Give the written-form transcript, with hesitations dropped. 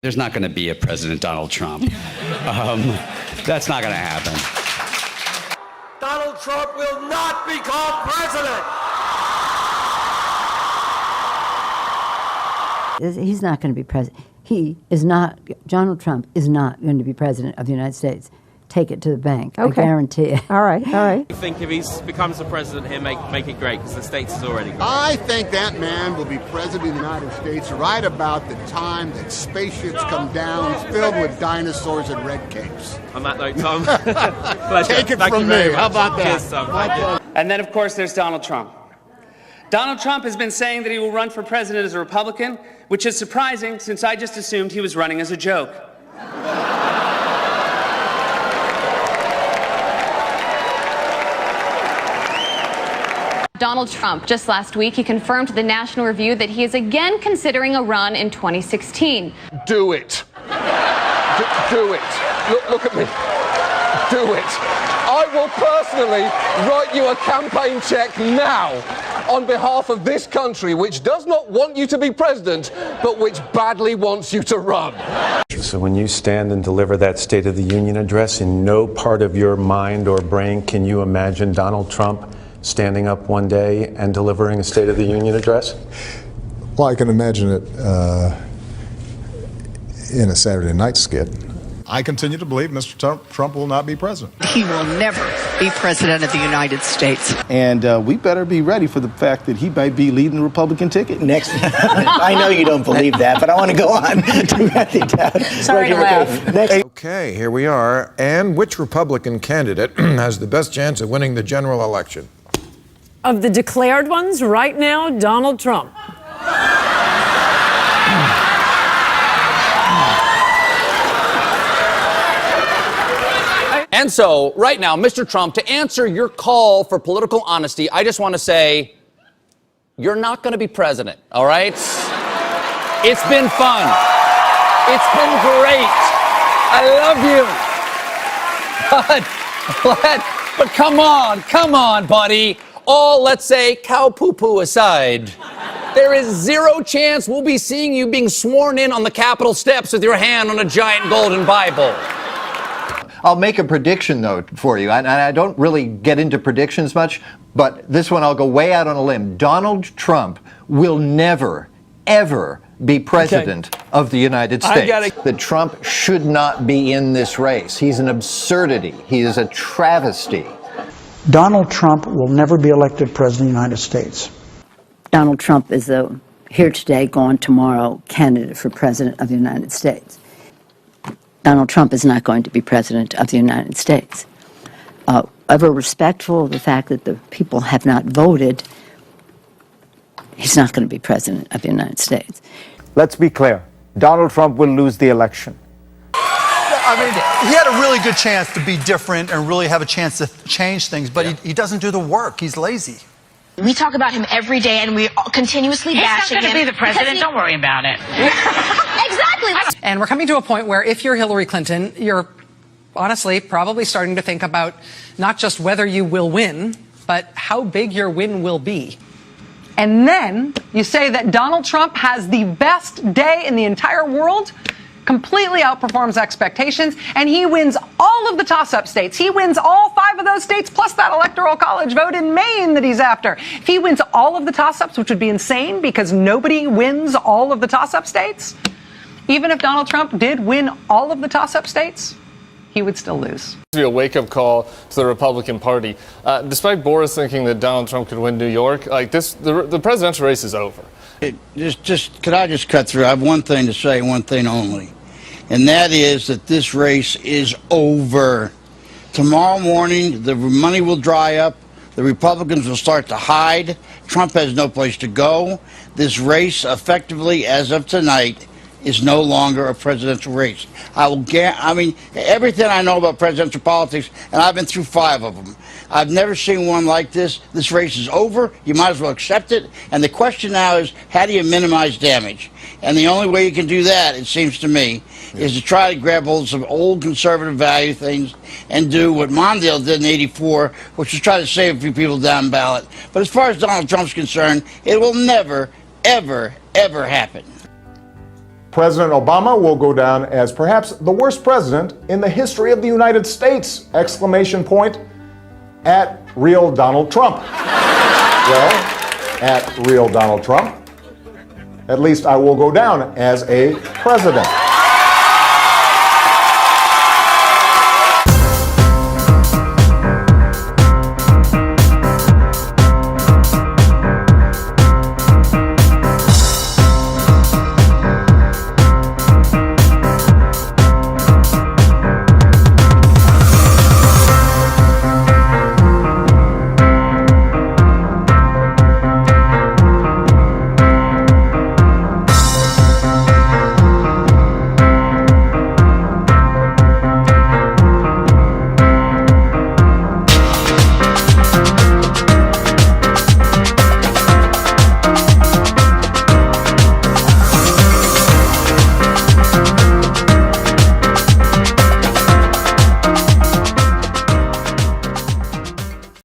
There's not going to be a President Donald Trump. That's not going to happen. Donald Trump will not become president. He's not going to be president. Donald Trump is not going to be president of the United States. Take it to the bank. Okay. I guarantee it. All right. I think if he becomes the president, he'll make it great, because the states is already great. I think that man will be president of the United States right about the time that spaceships come down filled with dinosaurs and red capes. On that note, Tom, pleasure. Take it Thank from you very me. much. How about that? Cheers, Tom. Thank you. And then, of course, there's Donald Trump. Donald Trump has been saying that he will run for president as a Republican, which is surprising since I just assumed he was running as a joke. Donald Trump, just last week, he confirmed to the National Review that he is again considering a run in 2016. Do it. Do it. Look at me. Do it. I will personally write you a campaign check now on behalf of this country, which does not want you to be president, but which badly wants you to run. So when you stand and deliver that State of the Union address, in no part of your mind or brain can you imagine Donald Trump standing up one day and delivering a State of the Union address? Well, I can imagine it in a Saturday night skit. I continue to believe Mr. Trump will not be president. He will never be president of the United States. And we better be ready for the fact that he might be leading the Republican ticket. Next. I know you don't believe that, but I want to go on to Matthew Dowd. Sorry to laugh. Next. Okay, here we are. And which Republican candidate has the best chance of winning the general election? Of the declared ones, right now, Donald Trump. And so, right now, Mr. Trump, to answer your call for political honesty, I just want to say, you're not going to be president, all right? It's been fun. It's been great. I love you. But come on, buddy. All, let's say, cow poo-poo aside, there is zero chance we'll be seeing you being sworn in on the Capitol steps with your hand on a giant golden Bible. I'll make a prediction, though, for you, and I don't really get into predictions much, but this one I'll go way out on a limb. Donald Trump will never, ever be president of the United States. That Trump should not be in this race. He's an absurdity. He is a travesty. Donald Trump will never be elected president of the United States. Donald Trump is the here today, gone tomorrow candidate for president of the United States. Donald Trump is not going to be president of the United States. Ever respectful of the fact that the people have not voted, he's not going to be president of the United States. Let's be clear. Donald Trump will lose the election. I mean, he had a really good chance to be different and really have a chance to change things, but he doesn't do the work. He's lazy. We talk about him every day, and we continuously bash him. He's not going to be the president. Don't worry about it. Exactly. And we're coming to a point where if you're Hillary Clinton, you're honestly probably starting to think about not just whether you will win, but how big your win will be. And then you say that Donald Trump has the best day in the entire world, completely outperforms expectations, and he wins all of the toss-up states. He wins all 5 of those states, plus that electoral college vote in Maine that he's after. If he wins all of the toss-ups, which would be insane because nobody wins all of the toss-up states, even if Donald Trump did win all of the toss-up states, he would still lose. Be a wake-up call to the Republican Party. Despite Boris thinking that Donald Trump could win New York, like this, the presidential race is over. Could I just cut through? I have one thing to say, one thing only, and that is that this race is over. Tomorrow morning, the money will dry up. The Republicans will start to hide. Trump has no place to go. This race, effectively, as of tonight, is no longer a presidential race. I mean, everything I know about presidential politics, and I've been through 5 of them, I've never seen one like this. This race is over. You might as well accept it. And the question now is, how do you minimize damage? And the only way you can do that, it seems to me, is to try to grab hold of some old conservative value things and do what Mondale did in '84, which was try to save a few people down ballot. But as far as Donald Trump's concerned, it will never, ever, ever happen. President Obama will go down as perhaps the worst president in the history of the United States! Exclamation point at real Donald Trump. Well, at real Donald Trump, at least I will go down as a president.